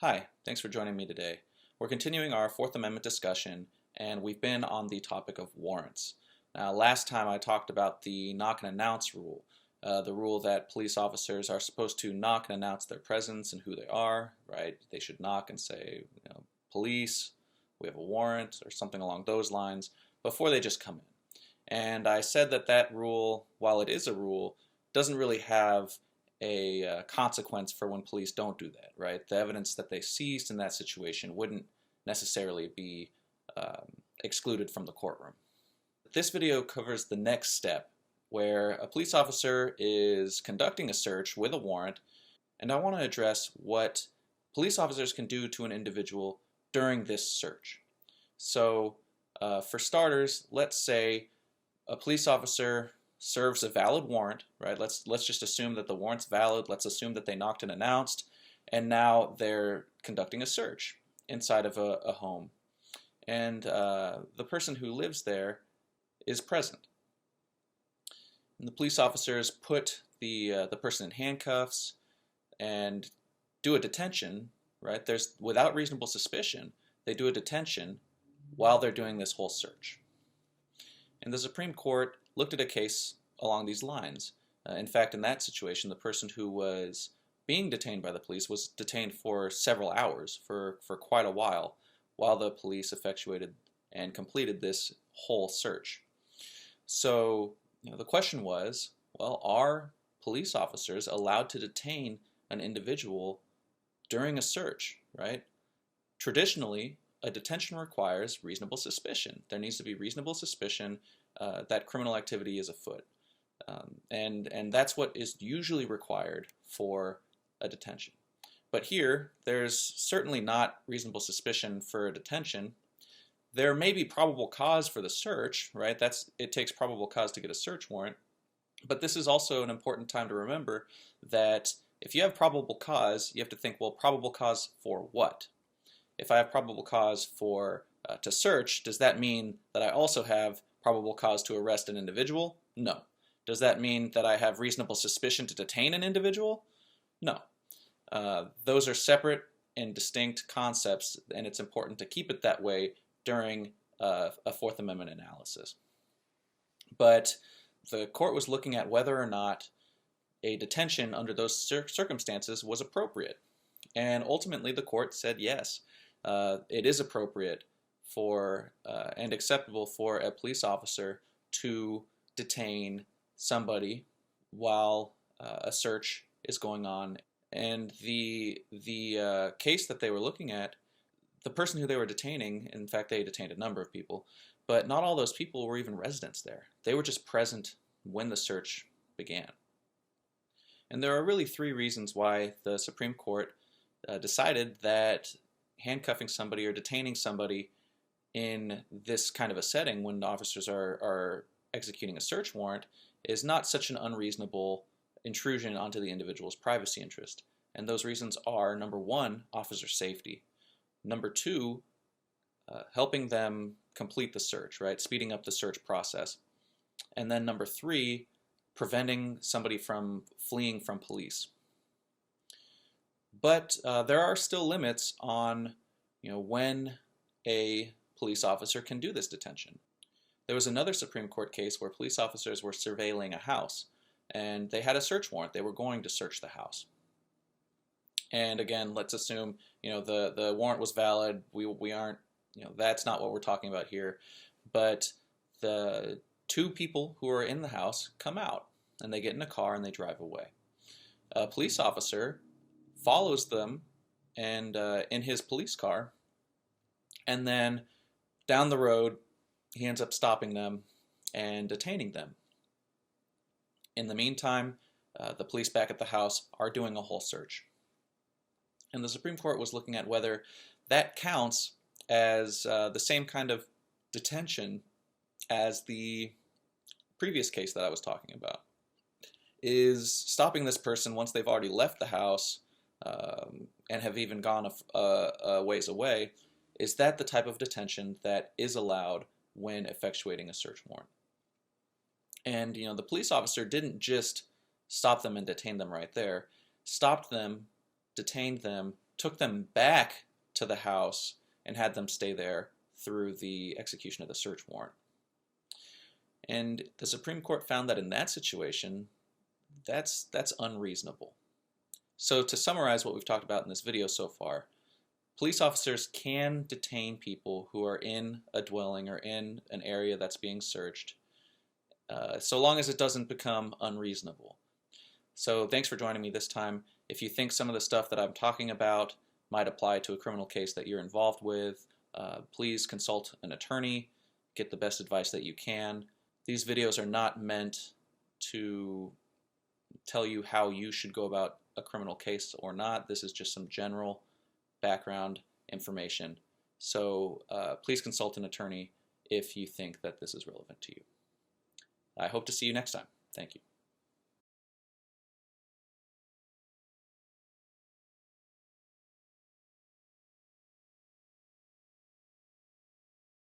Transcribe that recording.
Hi, thanks for joining me today. We're continuing our Fourth Amendment discussion, and we've been on the topic of warrants. Now, last time I talked about the knock and announce rule, the rule that police officers are supposed to knock and announce their presence and who they are, right? They should knock and say, police, we have a warrant, or something along those lines, before they just come in. And I said that that rule, while it is a rule, doesn't really have a consequence for when police don't do that, right? The evidence that they seized in that situation wouldn't necessarily be excluded from the courtroom. This video covers the next step, where a police officer is conducting a search with a warrant, and I want to address what police officers can do to an individual during this search. So, for starters, let's say a police officer serves a valid warrant, right? Let's just assume that the warrant's valid. Let's assume that they knocked and announced, and now they're conducting a search inside of a home. And the person who lives there is present. And the police officers put the person in handcuffs and do a detention, right? Without reasonable suspicion, they do a detention while they're doing this whole search. And the Supreme Court looked at a case along these lines. In fact, in that situation, the person who was being detained by the police was detained for several hours, for quite a while the police effectuated and completed this whole search. So, the question was, well, are police officers allowed to detain an individual during a search, right? Traditionally, a detention requires reasonable suspicion. There needs to be reasonable suspicion that criminal activity is afoot. And that's what is usually required for a detention. But here, there's certainly not reasonable suspicion for a detention. There may be probable cause for the search, right? It takes probable cause to get a search warrant. But this is also an important time to remember that if you have probable cause, you have to think, well, probable cause for what? If I have probable cause to search, does that mean that I also have probable cause to arrest an individual? No. Does that mean that I have reasonable suspicion to detain an individual? No. Those are separate and distinct concepts, and it's important to keep it that way during a Fourth Amendment analysis. But the court was looking at whether or not a detention under those circumstances was appropriate. And ultimately, the court said yes. It is appropriate and acceptable for a police officer to detain somebody while a search is going on. And the case that they were looking at, the person who they were detaining, in fact, they detained a number of people, but not all those people were even residents there. They were just present when the search began. And there are really three reasons why the Supreme Court decided that handcuffing somebody or detaining somebody in this kind of a setting when the officers are executing a search warrant is not such an unreasonable intrusion onto the individual's privacy interest. And those reasons are, number one, officer safety. Number two, helping them complete the search, right? Speeding up the search process. And then number three, preventing somebody from fleeing from police. But there are still limits on, when a police officer can do this detention. There was another Supreme Court case where police officers were surveilling a house, and they had a search warrant. They were going to search the house. And again, let's assume, the warrant was valid. We aren't, that's not what we're talking about here. But the two people who are in the house come out, and they get in a car and they drive away. A police officer follows them and in his police car, and then down the road he ends up stopping them and detaining them. In the meantime, the police back at the house are doing a whole search. And the Supreme Court was looking at whether that counts as the same kind of detention as the previous case that I was talking about. Is stopping this person once they've already left the house and have even gone a ways away, is that the type of detention that is allowed when effectuating a search warrant? And the police officer didn't just stop them and detain them right there, stopped them, detained them, took them back to the house and had them stay there through the execution of the search warrant. And the Supreme Court found that in that situation, that's unreasonable. So to summarize what we've talked about in this video so far, police officers can detain people who are in a dwelling or in an area that's being searched, so long as it doesn't become unreasonable. So thanks for joining me this time. If you think some of the stuff that I'm talking about might apply to a criminal case that you're involved with, please consult an attorney, get the best advice that you can. These videos are not meant to tell you how you should go about a criminal case or not. This is just some general background information. So please consult an attorney if you think that this is relevant to you. I hope to see you next time. Thank you.